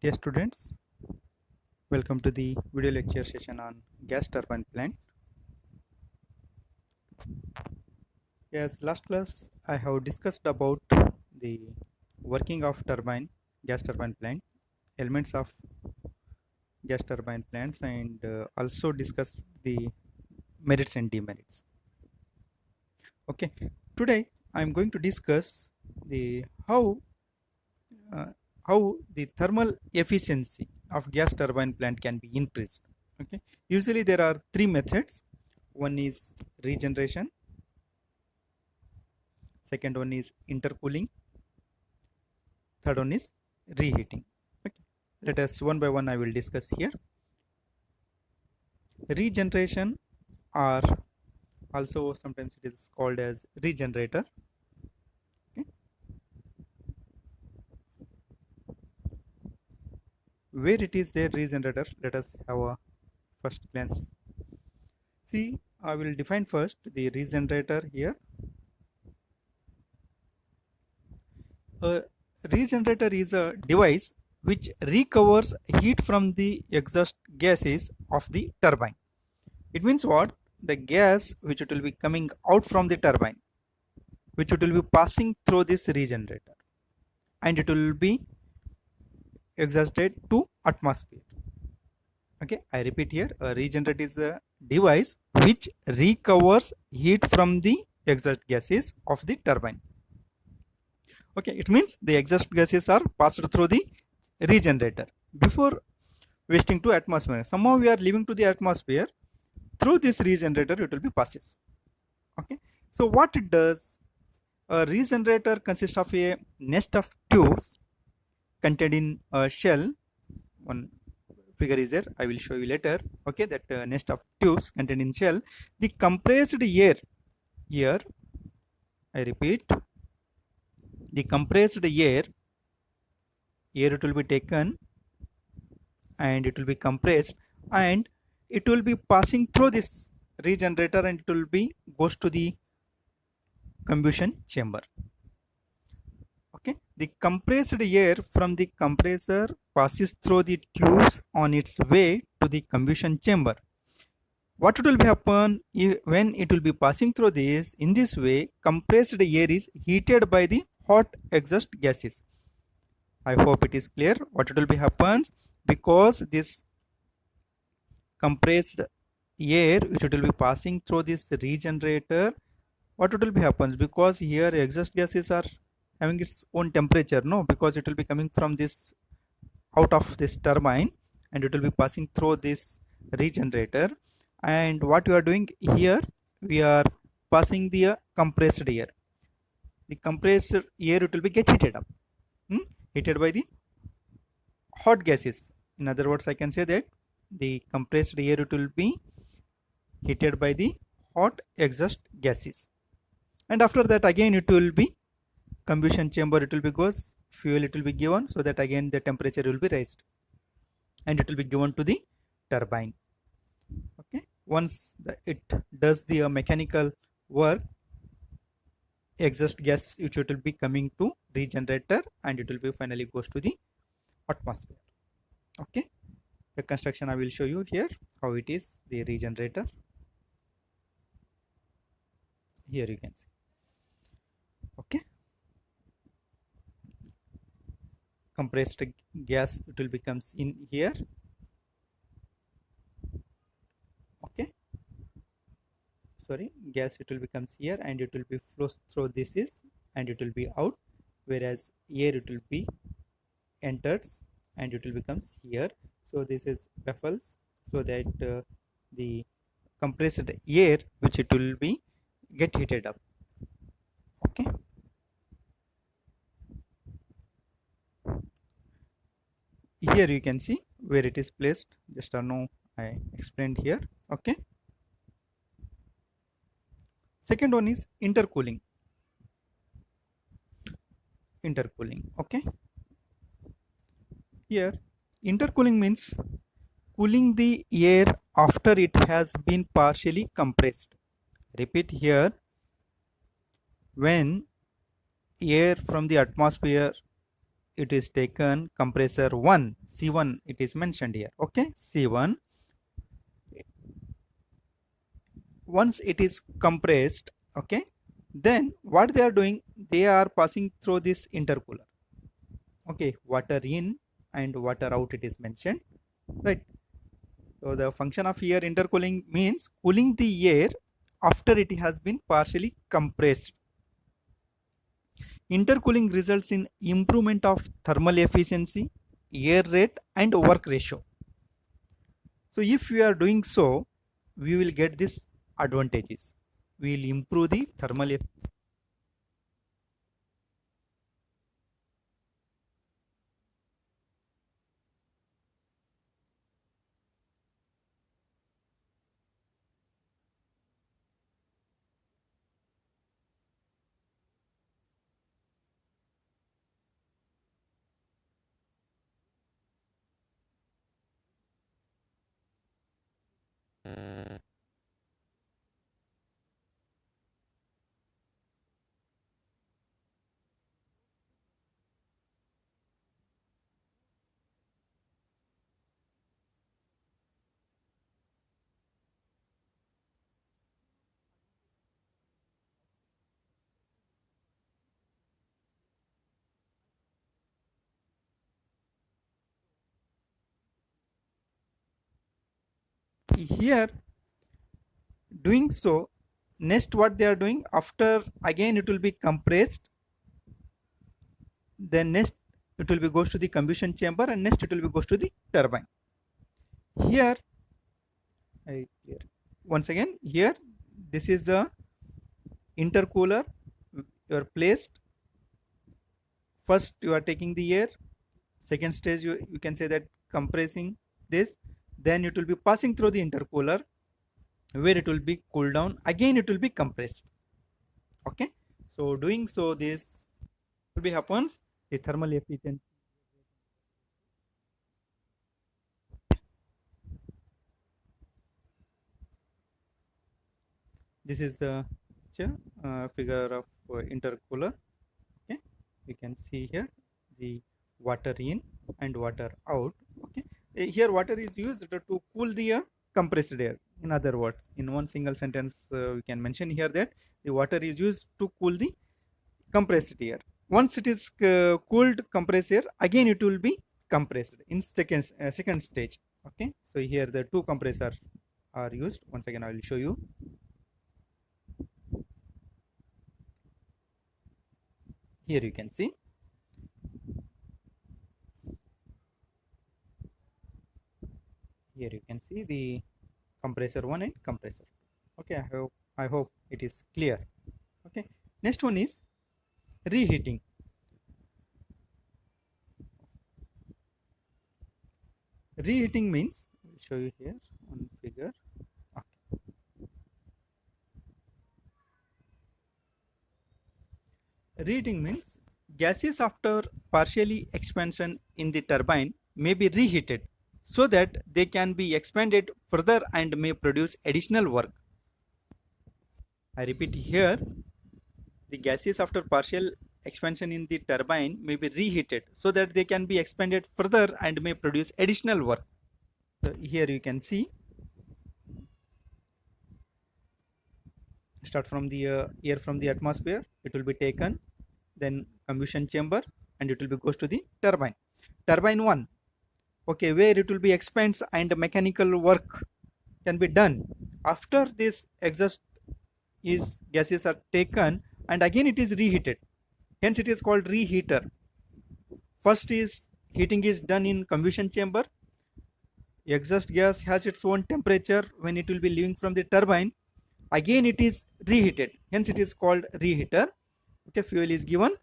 Dear students, welcome to the video lecture session on gas turbine plant. Yes, last class I have discussed about the working of gas turbine plant, elements of gas turbine plants, and also discussed the merits and demerits. Okay, today I am going to discuss the uh, how the thermal efficiency of gas turbine plant can be increased. Okay, usually there are three methods. One is regeneration, second one is intercooling, third one is reheating. Okay, let us one by one I will discuss here. Regeneration, or also sometimes it is called as regenerator. Okay. Where it is there regenerator, let us have a first glance. See, I will define first the regenerator here. A regenerator is a device which recovers heat from the exhaust gases of the turbine. It means what? The gas which it will be coming out from the turbine, which it will be passing through this regenerator, and it will be exhausted to atmosphere. Okay, I repeat here, a regenerator is a device which recovers heat from the exhaust gases of the turbine. Okay, it means the exhaust gases are passed through the regenerator before wasting to atmosphere. Somehow we are leaving to the atmosphere. Through this regenerator it will be passes. Okay, so what it does, a regenerator consists of a nest of tubes contained in a shell. One figure is there, I will show you later. Okay, that nest of tubes contained in shell. The compressed air here, I repeat, the compressed air it will be taken and it will be compressed, and it will be passing through this regenerator, and it will be goes to the combustion chamber. Okay, the compressed air from the compressor passes through the tubes on its way to the combustion chamber. What it will be happen when it will be passing through this? In this way, compressed air is heated by the hot exhaust gases. I hope it is clear what it will be happens, because this compressed air which it will be passing through this regenerator, what it will be happens, because here exhaust gases are having its own temperature, no, because it will be coming from this out of this turbine, and it will be passing through this regenerator. And what we are doing here, we are passing the compressed air. The compressed air it will be get heated up, heated by the hot gases. In other words, I can say that the compressed air it will be heated by the hot exhaust gases, and after that again it will be combustion chamber, it will be goes, fuel it will be given, so that again the temperature will be raised and it will be given to the turbine. Okay, once it does the mechanical work, exhaust gas which it will be coming to regenerator, and it will be finally goes to the atmosphere. Okay, the construction I will show you here, how it is the regenerator. Here you can see. Okay, compressed gas it will becomes in here. Okay, sorry, gas it will becomes here, and it will be flows through this is, and it will be out, whereas air it will be enters and it will becomes here. So this is baffles, so that the compressed air which it will be get heated up. Okay, here you can see where it is placed, just now I explained here. Okay, second one is intercooling. Okay, here intercooling means cooling the air after it has been partially compressed. Repeat here, when air from the atmosphere it is taken compressor 1 C1, it is mentioned here. Okay, C1. Once it is compressed, okay, then what they are doing, they are passing through this intercooler. Okay, water in and water out, it is mentioned, right? So the function of here intercooling means cooling the air after it has been partially compressed. Intercooling results in improvement of thermal efficiency, air rate and work ratio. So if we are doing so, we will get these advantages. We will improve the thermal efficiency. Here doing so, next what they are doing, after again it will be compressed, then next it will be goes to the combustion chamber and next it will be goes to the turbine. Here once again here, this is the intercooler. You are placed, first you are taking the air, second stage you can say that compressing this, then it will be passing through the intercooler where it will be cooled down, again it will be compressed. Okay, so doing so this will be happens, the thermal efficiency. This is the figure of intercooler. Okay, you can see here the water in and water out. Okay, here water is used to cool the compressed air. In other words, in one single sentence, we can mention here that the water is used to cool the compressed air. Once it is cooled compressed air, again it will be compressed in second stage. Okay, so here the two compressors are used. Once again I will show you. Here you can see, here you can see the compressor 1 and compressor 2. Okay, I hope it is clear. Okay, next one is reheating. Reheating means, I'll show you here on figure. Okay. Reheating means gases after partially expansion in the turbine may be reheated so that they can be expanded further and may produce additional work. I repeat here, the gases after partial expansion in the turbine may be reheated so that they can be expanded further and may produce additional work. So here you can see, start from the air from the atmosphere, it will be taken, then combustion chamber, and it will be goes to the turbine. Turbine 1, okay, where it will be expands and mechanical work can be done. After this exhaust is gases are taken and again it is reheated, hence it is called reheater. First is heating is done in combustion chamber, exhaust gas has its own temperature when it will be leaving from the turbine, again it is reheated, hence it is called reheater. Okay, fuel is given,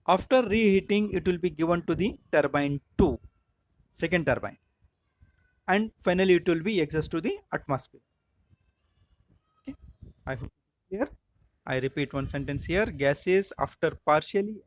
after reheating it will be given to the turbine 2, second turbine, and finally it will be exhaust to the atmosphere. Okay, I hope here I repeat one sentence here, gases after partially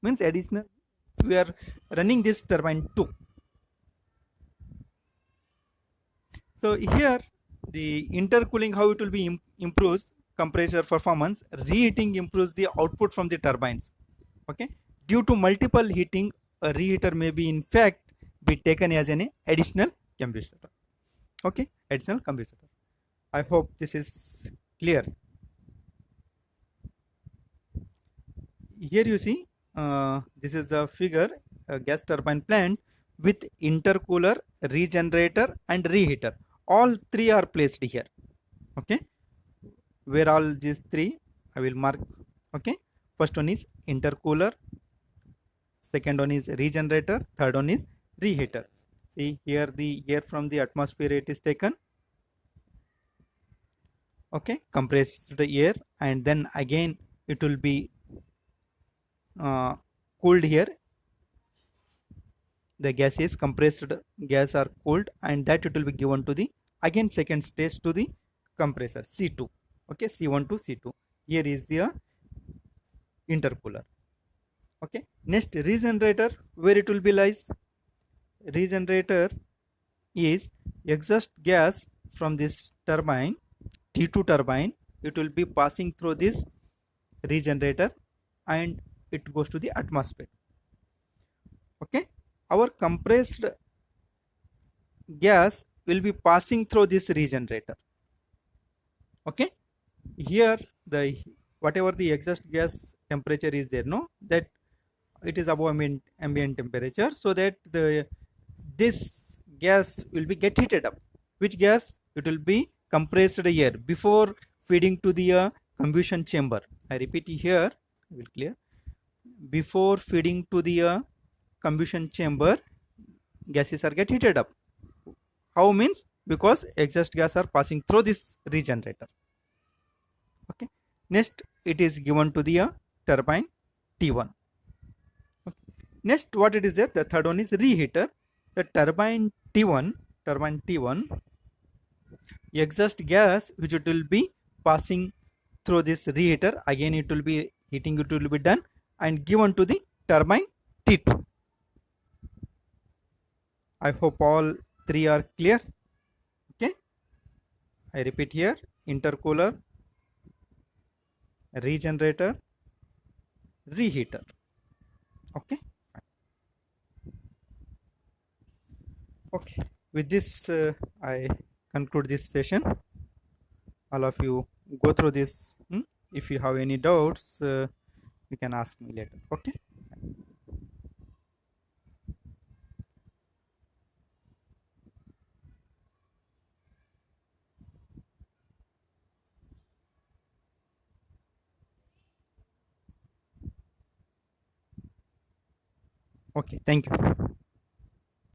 means additional, we are running this turbine 2. So here the intercooling, how it will be improves compressor performance. Reheating improves the output from the turbines. Okay, due to multiple heating, a reheater may be in fact be taken as an additional compressor. Okay, additional compressor. I hope this is clear. Here you see, this is the figure, a gas turbine plant with intercooler, regenerator and reheater. All three are placed here. Okay, where all these three I will mark. Okay, first one is intercooler, second one is regenerator, third one is reheater. See here, the air from the atmosphere it is taken. Okay, compressed air, and then again it will be cooled here. The gas is compressed gas are cooled, and that it will be given to the again second stage to the compressor C2. Okay, C1 to C2. Here is the intercooler. Okay, next regenerator, where it will be lies. Regenerator is exhaust gas from this turbine, T2 turbine. It will be passing through this regenerator and it goes to the atmosphere. Okay, our compressed gas will be passing through this regenerator. Okay, here the whatever the exhaust gas temperature is there, no, that it is above ambient temperature, so that the this gas will be get heated up. Which gas? It will be compressed air before feeding to the combustion chamber. I repeat here, I will clear. Before feeding to the combustion chamber, gases are get heated up. How means? Because exhaust gas are passing through this regenerator. Okay, next it is given to the turbine T1. Okay. Next what it is there, the third one is reheater. The turbine T1 exhaust gas which it will be passing through this reheater, again it will be heating, it will be done and given to the turbine T2. I hope all three are clear. Okay, I repeat here, intercooler, regenerator, reheater. Okay, okay, with this I conclude this session. All of you go through this. If you have any doubts, you can ask me later. Okay. Okay, thank you.